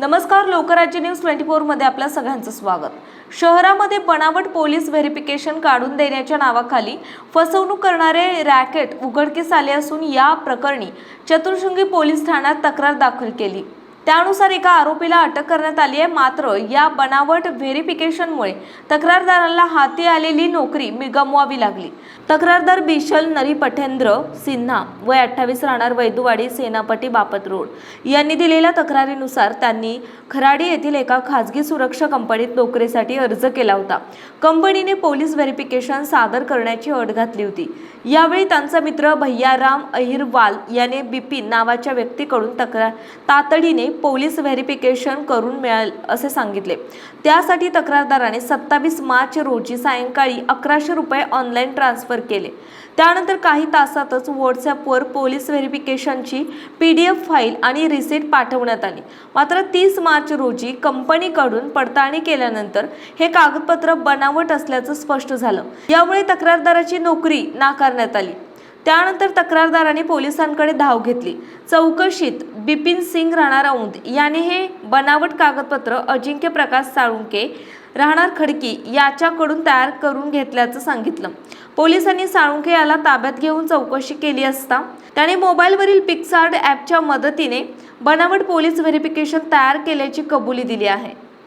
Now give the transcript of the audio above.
नमस्कार, लोकराज्य न्यूज 24 मध्ये आपल्या सगळ्यांचं स्वागत। शहरामध्ये बनावट पोलीस व्हेरिफिकेशन काढून देण्याच्या नावाखाली फसवणूक करणारे रॅकेट उघडकीस आले असून या प्रकरणी चतुर्शृंगी पोलीस ठाण्यात तक्रार दाखल केली। त्यानुसार एका आरोपीला अटक करण्यात आली आहे। मात्र या बनावट व्हेरिफिकेशनमुळे तक्रारदाराला हाती आलेली नोकरी गमवावी लागली। तक्रारदार बिशल नरीपठेंद्र सिन्हा वय 28 राहणार वैदुवाडी सेनापती बापत रोड यांनी दिलेल्या तक्रारीनुसार त्यांनी खराडी येथील एका खासगी सुरक्षा कंपनीत नोकरीसाठी अर्ज केला होता। कंपनीने पोलीस व्हेरिफिकेशन सादर करण्याची अट घातली होती। यावेळी त्यांचा मित्र भैयाराम अहिरवाल याने बिपिन नावाच्या व्यक्तीकडून तातडीने पोलीस व्हेरिफिकेशन करून मिळेल असे सांगितले। त्यासाठी तक्रारदाराने 27 मार्च रोजी सायंकाळी 1100 रुपये ऑनलाईन ट्रान्सफर केले। त्यानंतर काही तासातच व्हॉट्सॲपवर पोलीस व्हेरिफिकेशनची PDF फाईल आणि रिसीट पाठवण्यात आली। मात्र 30 मार्च रोजी कंपनीकडून पडताळणी केल्यानंतर हे कागदपत्र बनावट असल्याचं स्पष्ट झालं। यामुळे तक्रारदाराची नोकरी नाकारण्यात आली। त्यानंतर तक्रारदाराने पोलिसांकडे धाव घेतली। चौकशीत बिपिन सिंग राहणार औंध याने हे बनावट कागदपत्र अजिंक्य प्रकाश साळुंके राहणार खडकी याच्याकडून तयार करून घेतल्याचं सांगितलं। पोलिसांनी साळुंके याला ताब्यात घेऊन चौकशी केली असता त्याने मोबाईलवरील पिक्सार्ट ॲपच्या मदतीने बनावट पोलीस व्हेरिफिकेशन तयार केल्याची कबुली दिली आहे।